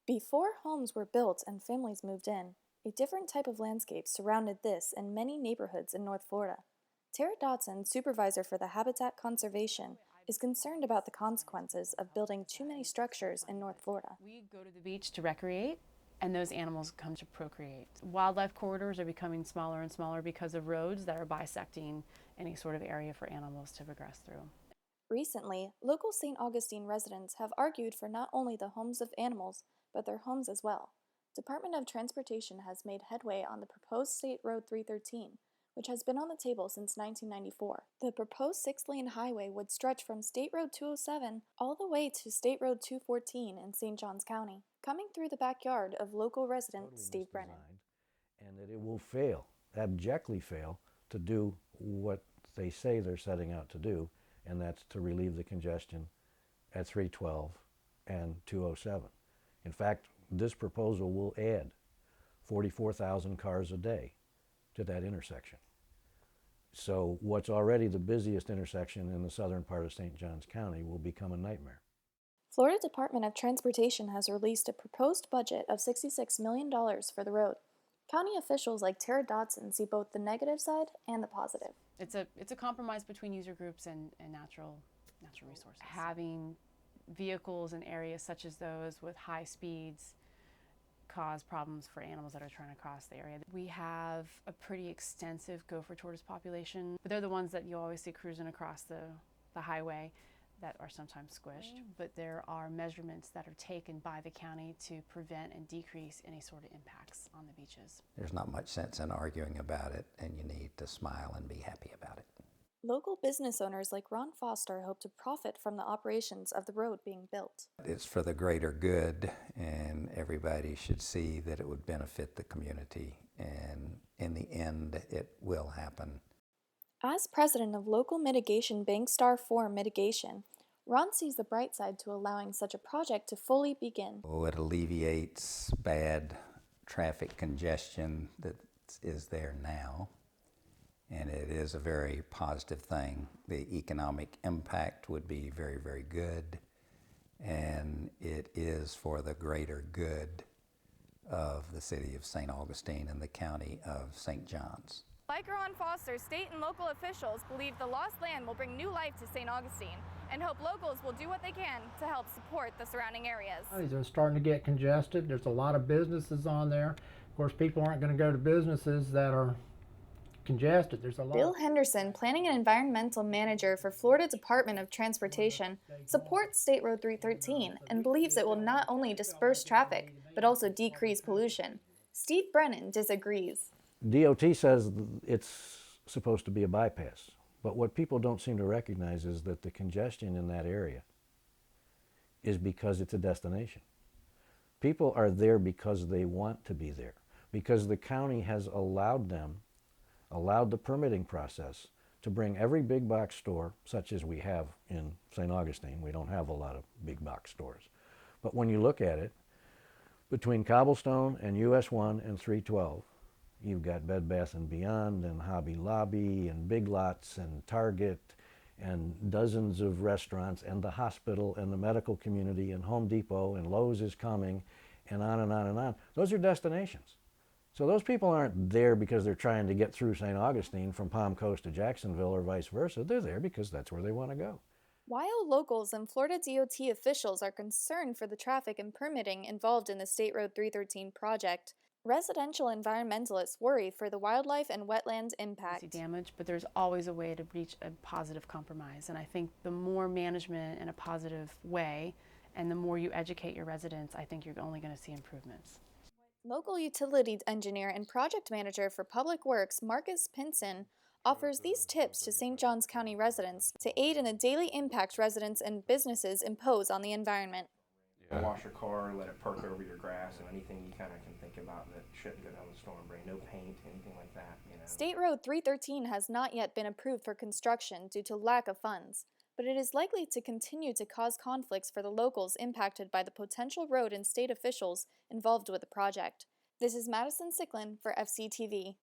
Before homes were built and families moved in, a different type of landscape surrounded this and many neighborhoods in North Florida. Tara Dotson, supervisor for the Habitat Conservation, is concerned about the consequences of building too many structures in North Florida. We go to the beach to recreate, and those animals come to procreate. Wildlife corridors are becoming smaller and smaller because of roads that are bisecting any sort of area for animals to progress through. Recently, local St. Augustine residents have argued for not only the homes of animals, but their homes as well. Department of Transportation has made headway on the proposed State Road 313, which has been on the table since 1994. The proposed six-lane highway would stretch from State Road 207 all the way to State Road 214 in St. Johns County, coming through the backyard of local resident Steve Brennan. And that it will fail, abjectly fail, to do what they say they're setting out to do, and that's to relieve the congestion at 312 and 207. In fact, this proposal will add 44,000 cars a day to that intersection. So what's already the busiest intersection in the southern part of St. Johns County will become a nightmare. Florida Department of Transportation has released a proposed budget of $66 million for the road. County officials like Tara Dotson see both the negative side and the positive. It's a compromise between user groups and natural resources. Having vehicles in areas such as those with high speeds cause problems for animals that are trying to cross the area. We have a pretty extensive gopher tortoise population, but they're the ones that you always see cruising across the highway that are sometimes squished. But there are measurements that are taken by the county to prevent and decrease any sort of impacts on the beaches. There's not much sense in arguing about it, and you need to smile and be happy about it. Local business owners like Ron Foster hope to profit from the operations of the road being built. It's for the greater good, and everybody should see that it would benefit the community, and in the end, it will happen. As president of local mitigation Bankstar 4 Mitigation, Ron sees the bright side to allowing such a project to fully begin. It alleviates bad traffic congestion that is there now, and it is a very positive thing. The economic impact would be very, very good, and it is for the greater good of the city of St. Augustine and the county of St. Johns. Like Ron Foster, state and local officials believe the lost land will bring new life to St. Augustine and hope locals will do what they can to help support the surrounding areas. They're starting to get congested. There's a lot of businesses on there. Of course, people aren't going to go to businesses that are congested. There's a lot. Bill Henderson, Planning and Environmental Manager for Florida Department of Transportation, supports State Road 313 and believes it will not only disperse traffic, but also decrease pollution. Steve Brennan disagrees. DOT says it's supposed to be a bypass, but what people don't seem to recognize is that the congestion in that area is because it's a destination. People are there because they want to be there, because the county has allowed the permitting process to bring every big box store, such as we have in St. Augustine. We don't have a lot of big box stores. But when you look at it, between Cobblestone and US 1 and 312, you've got Bed Bath & Beyond and Hobby Lobby and Big Lots and Target and dozens of restaurants and the hospital and the medical community and Home Depot and Lowe's is coming and on and on and on. Those are destinations. So those people aren't there because they're trying to get through St. Augustine from Palm Coast to Jacksonville or vice versa. They're there because that's where they want to go. While locals and Florida DOT officials are concerned for the traffic and permitting involved in the State Road 313 project, residential environmentalists worry for the wildlife and wetlands impact. Damage, but there's always a way to reach a positive compromise. And I think the more management in a positive way and the more you educate your residents, I think you're only going to see improvements. Local utilities engineer and project manager for Public Works, Marcus Pinson, offers these tips to St. Johns County residents to aid in the daily impact residents and businesses impose on the environment. Wash your car, let it perk over your grass, and anything you kind of can think about that shouldn't go down the storm drain. No paint, anything like that, you know. State Road 313 has not yet been approved for construction due to lack of funds, but it is likely to continue to cause conflicts for the locals impacted by the potential road and state officials involved with the project. This is Madison Sicklin for FCTV.